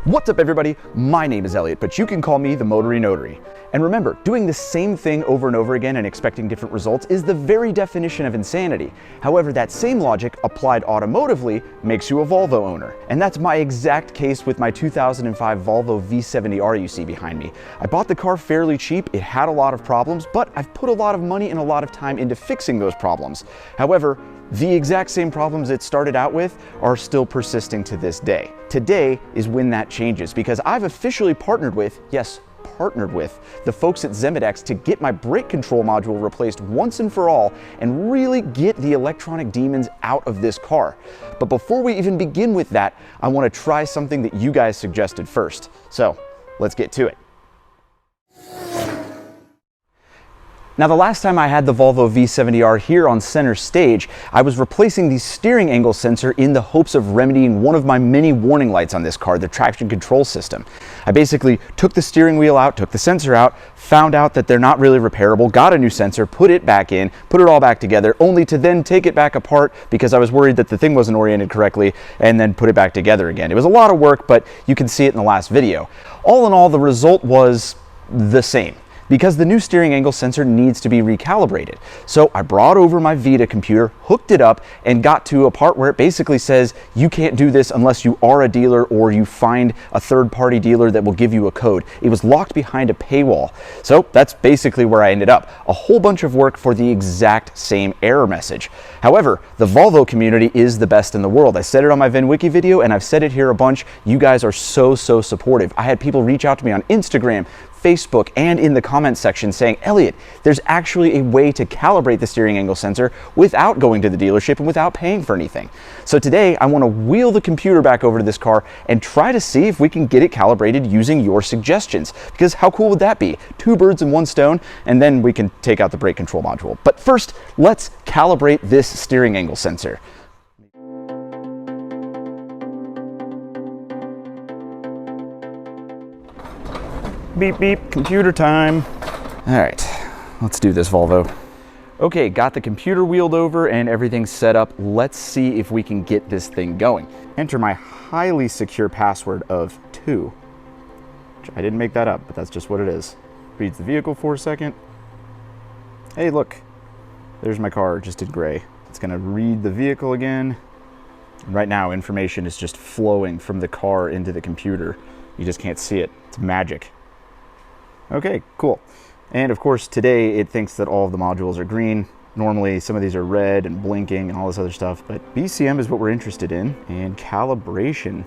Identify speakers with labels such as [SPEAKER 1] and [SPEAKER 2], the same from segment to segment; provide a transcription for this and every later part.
[SPEAKER 1] What's up everybody? My name is Elliott, but you can call me the Motory Notary. And remember, doing the same thing over and over again and expecting different results is the very definition of insanity. However, that same logic applied automotively makes you a Volvo owner. And that's my exact case with my 2005 Volvo V70R you see behind me. I bought the car fairly cheap, it had a lot of problems, but I've put a lot of money and a lot of time into fixing those problems. However, the exact same problems it started out with are still persisting to this day. Today is when that changes because I've officially partnered with, yes, partnered with the folks at XeMODeX to get my brake control module replaced once and for all and really get the electronic demons out of this car. But before we even begin with that, I want to try something that you guys suggested first. So let's get to it. Now, the last time I had the Volvo V70R here on center stage, I was replacing the steering angle sensor in the hopes of remedying one of my many warning lights on this car, the traction control system. I basically took the steering wheel out, took the sensor out, found out that they're not really repairable, got a new sensor, put it back in, put it all back together, only to then take it back apart because I was worried that the thing wasn't oriented correctly, and then put it back together again. It was a lot of work, but you can see it in the last video. All in all, the result was the same, because the new steering angle sensor needs to be recalibrated. So I brought over my Vita computer, hooked it up, and got to a part where it basically says you can't do this unless you are a dealer or you find a third-party dealer that will give you a code. It was locked behind a paywall. So that's basically where I ended up. A whole bunch of work for the exact same error message. However, the Volvo community is the best in the world. I said it on my VinWiki video and I've said it here a bunch. You guys are so supportive. I had people reach out to me on Instagram, Facebook, and in the comments section saying, Elliott, there's actually a way to calibrate the steering angle sensor without going to the dealership and without paying for anything. So today I want to wheel the computer back over to this car and try to see if we can get it calibrated using your suggestions. Because how cool would that be? Two birds in one stone, and then we can take out the brake control module. But first, let's calibrate this steering angle sensor. Beep, beep, computer time. All right, let's do this, Volvo. Okay, got the computer wheeled over and everything's set up. Let's see if we can get this thing going. Enter my highly secure password of 2. I didn't make that up, but that's just what it is. Reads the vehicle for a second. Hey, look, there's my car just in gray. It's gonna read the vehicle again. Right now, information is just flowing from the car into the computer. You just can't see it, it's magic. Okay, cool. And of course, today it thinks that all of the modules are green. Normally, some of these are red and blinking and all this other stuff, but BCM is what we're interested in. And calibration,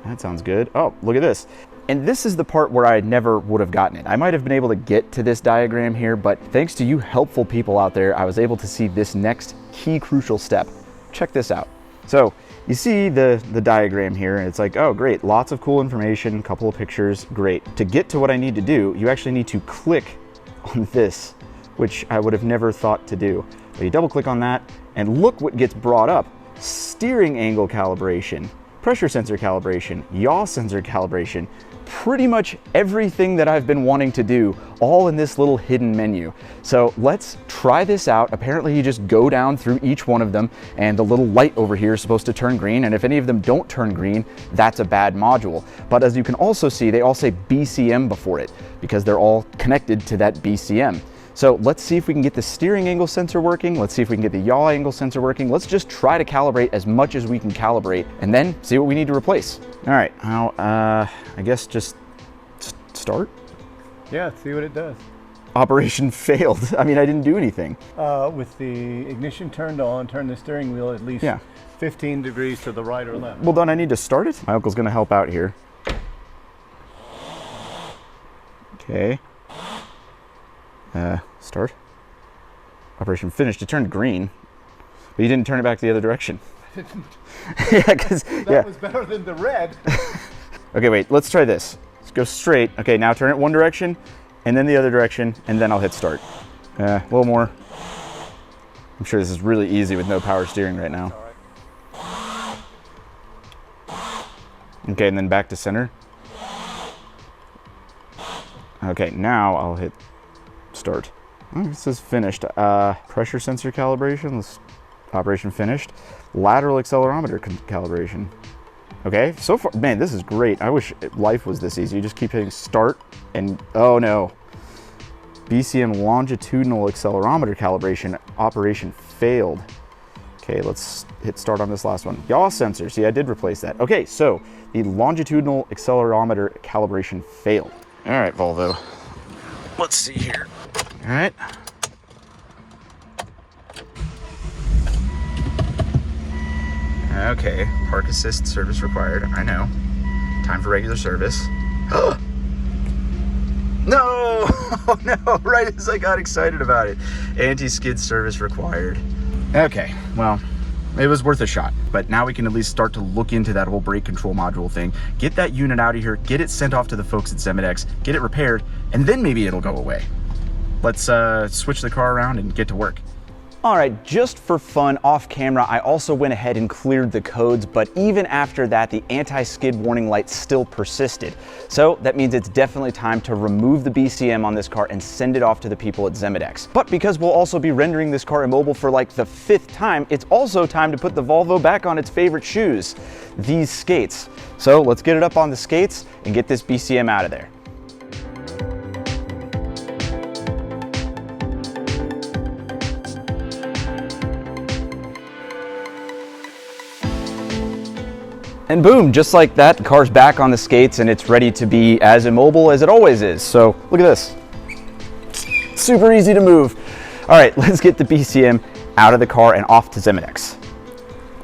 [SPEAKER 1] that sounds good. Oh, look at this. And this is the part where I never would have gotten it. I might have been able to get to this diagram here, but thanks to you helpful people out there, I was able to see this next key crucial step. Check this out. So you see the diagram here, and it's like, oh great, lots of cool information, a couple of pictures, great. To get to what I need to do, you actually need to click on this, which I would have never thought to do. But you double click on that, and look what gets brought up. Steering angle calibration, pressure sensor calibration, yaw sensor calibration, pretty much everything that I've been wanting to do, all in this little hidden menu. So let's try this out. Apparently you just go down through each one of them and the little light over here is supposed to turn green, and if any of them don't turn green, that's a bad module. But as you can also see, they all say BCM before it because they're all connected to that BCM. So let's see if we can get the steering angle sensor working. Let's see if we can get the yaw angle sensor working. Let's just try to calibrate as much as we can calibrate and then see what we need to replace. All right, now I guess just start?
[SPEAKER 2] Yeah, see what it does.
[SPEAKER 1] Operation failed. I mean, I didn't do anything.
[SPEAKER 2] With the ignition turned on, turn the steering wheel at least 15 degrees to the right or left.
[SPEAKER 1] Well, don't I need to start it? My uncle's gonna help out here. Okay. Start. Operation finished. It turned green, but you didn't turn it back the other direction.
[SPEAKER 2] I didn't.
[SPEAKER 1] Yeah, because
[SPEAKER 2] that was better than the red.
[SPEAKER 1] Okay, wait. Let's try this. Let's go straight. Okay, now turn it one direction, and then the other direction, and then I'll hit start. A little more. I'm sure this is really easy with no power steering right now.
[SPEAKER 2] All right.
[SPEAKER 1] Okay, and then back to center. Okay, now I'll hit start. Oh, it says finished. Pressure sensor calibration. Operation finished. Lateral accelerometer calibration. Okay, so far, man, this is great. I wish life was this easy. You just keep hitting start and, oh no. BCM longitudinal accelerometer calibration operation failed. Okay, let's hit start on this last one. Yaw sensor, see, I did replace that. Okay, so the longitudinal accelerometer calibration failed. All right, Volvo, let's see here. All right. Okay, park assist service required, I know. Time for regular service. No, no, right as I got excited about it. Anti-skid service required. Okay, well, it was worth a shot, but now we can at least start to look into that whole brake control module thing, get that unit out of here, get it sent off to the folks at XeMODeX, get it repaired, and then maybe it'll go away. Let's switch the car around and get to work. All right, just for fun, off camera, I also went ahead and cleared the codes, but even after that, the anti-skid warning light still persisted. So that means it's definitely time to remove the BCM on this car and send it off to the people at XeMODeX. But because we'll also be rendering this car immobile for like the 5th time, it's also time to put the Volvo back on its favorite shoes, these skates. So let's get it up on the skates and get this BCM out of there. And boom, just like that, the car's back on the skates and it's ready to be as immobile as it always is. So look at this, super easy to move. All right, let's get the BCM out of the car and off to XeMODeX.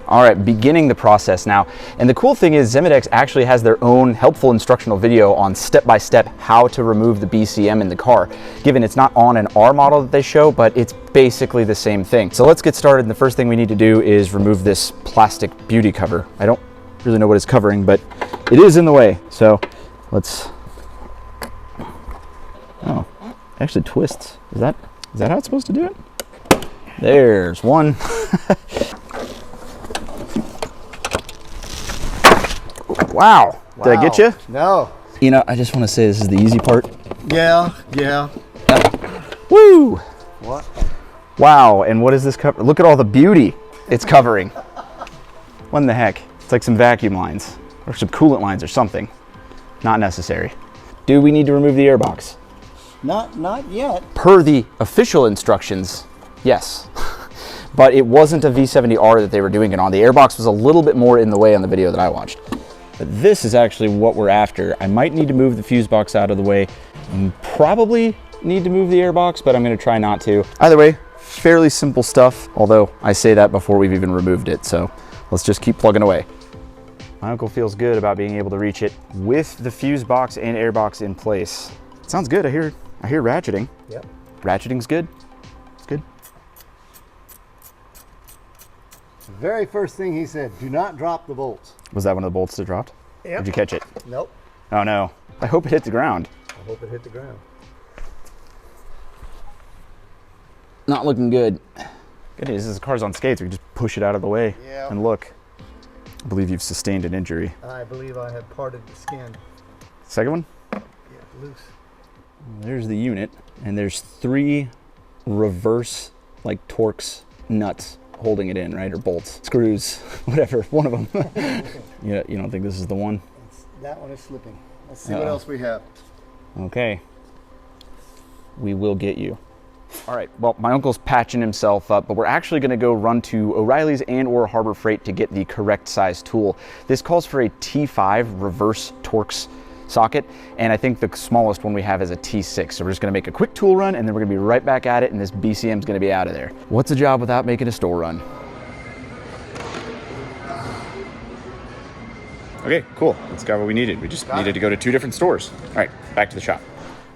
[SPEAKER 1] All right, beginning the process now. And the cool thing is XeMODeX actually has their own helpful instructional video on step-by-step how to remove the BCM in the car, given it's not on an R model that they show, but it's basically the same thing. So let's get started. And the first thing we need to do is remove this plastic beauty cover. I don't really know what it's covering, but it is in the way. So let's, oh, it actually twists. Is that how it's supposed to do it? There's one. Wow. Did I get you?
[SPEAKER 2] No.
[SPEAKER 1] You know, I just want to say this is the easy part.
[SPEAKER 2] Yeah.
[SPEAKER 1] Woo!
[SPEAKER 2] What?
[SPEAKER 1] Wow, and what is this cover? Look at all the beauty it's covering. What in the heck? It's like some vacuum lines or some coolant lines or something. Not necessary. Do we need to remove the airbox?
[SPEAKER 2] Not yet.
[SPEAKER 1] Per the official instructions, yes. But it wasn't a V70R that they were doing it on. The airbox was a little bit more in the way on the video that I watched. But this is actually what we're after. I might need to move the fuse box out of the way and probably need to move the airbox, but I'm gonna try not to. Either way, fairly simple stuff, although I say that before we've even removed it, so let's just keep plugging away. My uncle feels good about being able to reach it with the fuse box and airbox in place. It sounds good, I hear ratcheting.
[SPEAKER 2] Yep.
[SPEAKER 1] Ratcheting's good, it's good.
[SPEAKER 2] The very first thing he said, do not drop the bolts.
[SPEAKER 1] Was that one of the bolts that dropped?
[SPEAKER 2] Yep.
[SPEAKER 1] Did you catch it?
[SPEAKER 2] Nope.
[SPEAKER 1] Oh no, I hope it hit the ground.
[SPEAKER 2] I hope it hit the ground.
[SPEAKER 1] Not looking good. Good news is the car's on skates. We can just push it out of the way and look. I believe you've sustained an injury.
[SPEAKER 2] I believe I have parted the skin.
[SPEAKER 1] Second one?
[SPEAKER 2] Yeah, loose.
[SPEAKER 1] There's the unit, and there's 3 reverse, like Torx nuts holding it in, right? Or bolts, screws, whatever, one of them. Yeah, you don't think this is the one?
[SPEAKER 2] That one is slipping. Let's see what else we have.
[SPEAKER 1] Okay. We will get you. All right, well, my uncle's patching himself up, but we're actually gonna go run to O'Reilly's and or Harbor Freight to get the correct size tool. This calls for a T5 reverse Torx socket, and I think the smallest one we have is a T6. So we're just gonna make a quick tool run, and then we're gonna be right back at it, and this BCM's gonna be out of there. What's a job without making a store run? Okay, cool, that's got what we needed. We just needed to go to 2 different stores. All right, back to the shop.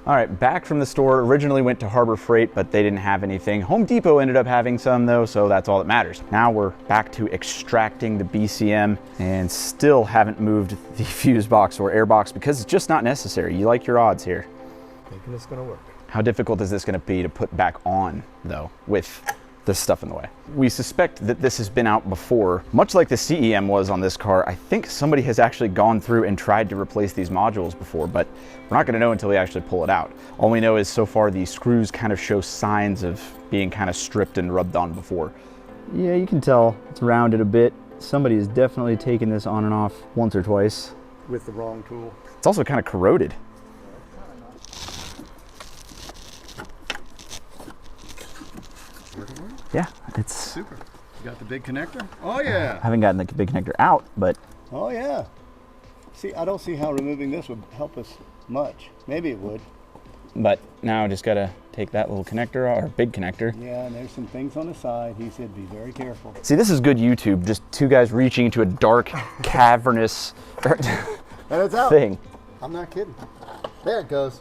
[SPEAKER 1] All right, back from the store. Originally went to Harbor Freight, but they didn't have anything. Home Depot ended up having some though, so that's all that matters. Now we're back to extracting the BCM and still haven't moved the fuse box or air box because it's just not necessary. You like your odds here.
[SPEAKER 2] Thinking it's gonna work.
[SPEAKER 1] How difficult is this gonna be to put back on though with this stuff in the way? We suspect that this has been out before. Much like the CEM was on this car, I think somebody has actually gone through and tried to replace these modules before, but we're not gonna know until we actually pull it out. All we know is so far the screws kind of show signs of being kind of stripped and rubbed on before. Yeah, you can tell it's rounded a bit. somebody has definitely taken this on and off once or twice.
[SPEAKER 2] With the wrong tool.
[SPEAKER 1] It's also kind of corroded. Yeah, it's
[SPEAKER 2] super. You got the big connector? Oh yeah.
[SPEAKER 1] I haven't gotten the big connector out, but
[SPEAKER 2] oh yeah. See, I don't see how removing this would help us much. Maybe it would.
[SPEAKER 1] But now I just gotta take that little connector or big connector.
[SPEAKER 2] Yeah, and there's some things on the side. He said be very careful.
[SPEAKER 1] See, this is good YouTube. Just two guys reaching into a dark, cavernous
[SPEAKER 2] And it's out.
[SPEAKER 1] thing.
[SPEAKER 2] I'm not kidding. There it goes.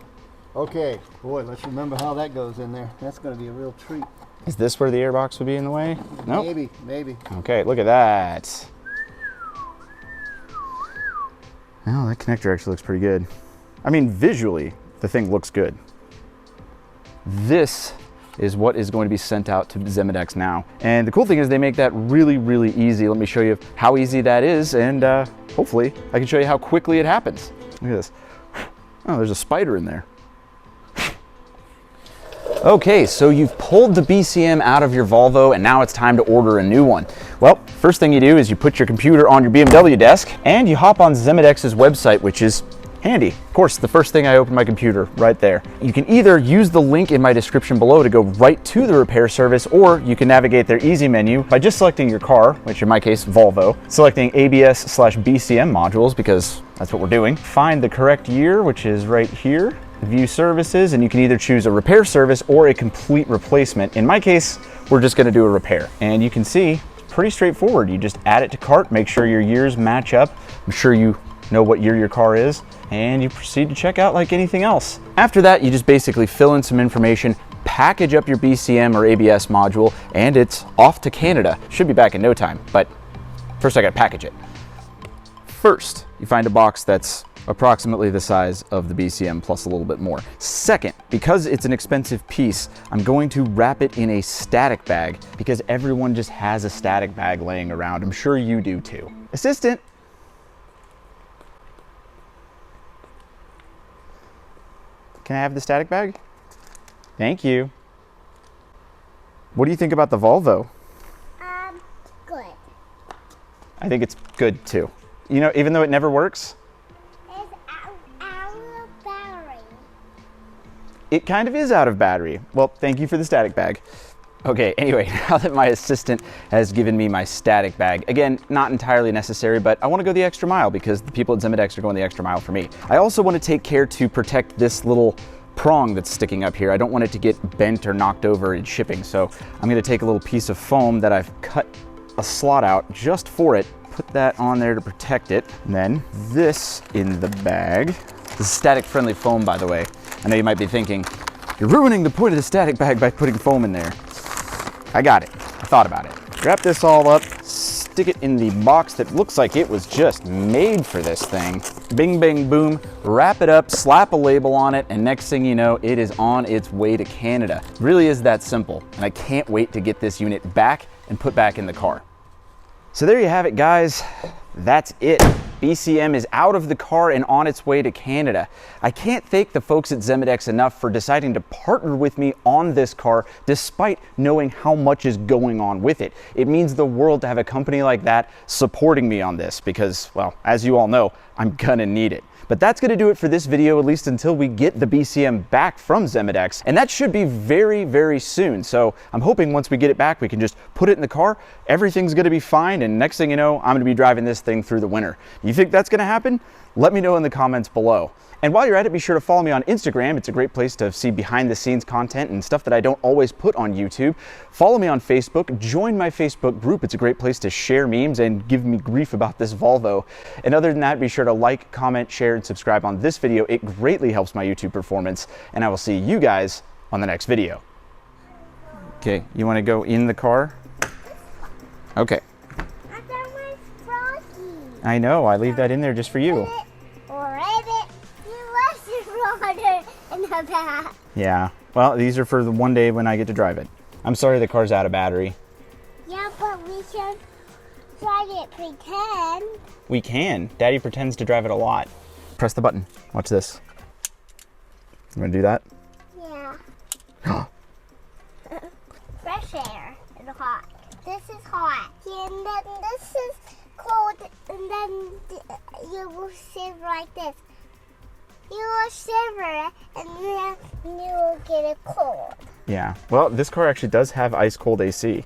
[SPEAKER 2] Okay, boy, let's remember how that goes in there. That's going to be a real treat.
[SPEAKER 1] Is this where the airbox would be in the way? No. Nope.
[SPEAKER 2] Maybe, maybe.
[SPEAKER 1] Okay, look at that. Well, that connector actually looks pretty good. I mean, visually, the thing looks good. This is what is going to be sent out to XeMODeX now. And the cool thing is they make that really, really easy. Let me show you how easy that is, and hopefully I can show you how quickly it happens. Look at this. Oh, there's a spider in there. Okay, so you've pulled the BCM out of your Volvo and now it's time to order a new one. Well, first thing you do is you put your computer on your BMW desk and you hop on XeMODEX's website, which is handy. Of course, the first thing I open my computer right there. You can either use the link in my description below to go right to the repair service, or you can navigate their easy menu by just selecting your car, which in my case, Volvo, selecting ABS/BCM modules because that's what we're doing. Find the correct year, which is right here. View services, and you can either choose a repair service or a complete replacement. In my case, we're just gonna do a repair. And you can see, it's pretty straightforward. You just add it to cart, make sure your years match up. I'm sure you know what year your car is, and you proceed to check out like anything else. After that, you just basically fill in some information, package up your BCM or ABS module, and it's off to Canada. Should be back in no time, but first I gotta package it. First, you find a box that's approximately the size of the BCM plus a little bit more. Second, because it's an expensive piece, I'm going to wrap it in a static bag because everyone just has a static bag laying around. I'm sure you do too. Assistant. Can I have the static bag? Thank you. What do you think about the Volvo?
[SPEAKER 3] Good.
[SPEAKER 1] I think it's good too. You know, even though it never works, it kind of is out of battery. Well, thank you for the static bag. Okay, anyway, now that my assistant has given me my static bag, again, not entirely necessary, but I want to go the extra mile because the people at XeMODeX are going the extra mile for me. I also want to take care to protect this little prong that's sticking up here. I don't want it to get bent or knocked over in shipping, so I'm going to take a little piece of foam that I've cut a slot out just for it, put that on there to protect it, and then this in the bag. This is static friendly foam, by the way. I know you might be thinking, you're ruining the point of the static bag by putting foam in there. I got it, I thought about it. Wrap this all up, stick it in the box that looks like it was just made for this thing. Bing, bang, boom, wrap it up, slap a label on it, and next thing you know, it is on its way to Canada. It really is that simple, and I can't wait to get this unit back and put back in the car. So there you have it, guys. That's it. BCM is out of the car and on its way to Canada. I can't thank the folks at XeMODeX enough for deciding to partner with me on this car despite knowing how much is going on with it. It means the world to have a company like that supporting me on this because, well, as you all know, I'm gonna need it. But that's gonna do it for this video, at least until we get the BCM back from XeMODeX. And that should be very, very soon. So I'm hoping once we get it back, we can just put it in the car, everything's gonna be fine, and next thing you know, I'm gonna be driving this thing through the winter. You think that's gonna happen? Let me know in the comments below. And while you're at it, be sure to follow me on Instagram. It's a great place to see behind the scenes content and stuff that I don't always put on YouTube. Follow me on Facebook, join my Facebook group. It's a great place to share memes and give me grief about this Volvo. And other than that, be sure to like, comment, share, and subscribe on this video. It greatly helps my YouTube performance, and I will see you guys on the next video. Okay, you wanna go in the car? Okay. I know, I leave that in there just for you. Yeah, well, these are for the one day when I get to drive it. I'm sorry the car's out of battery.
[SPEAKER 3] Yeah, but we should try it pretend.
[SPEAKER 1] We can. Daddy pretends to drive it a lot. Press the button. Watch this. You want to do that?
[SPEAKER 3] Yeah. Fresh air and hot. This is hot. And then this is cold, and then you will shiver like this. You will shiver, and then you will get it cold.
[SPEAKER 1] Yeah. Well, this car actually does have ice cold AC.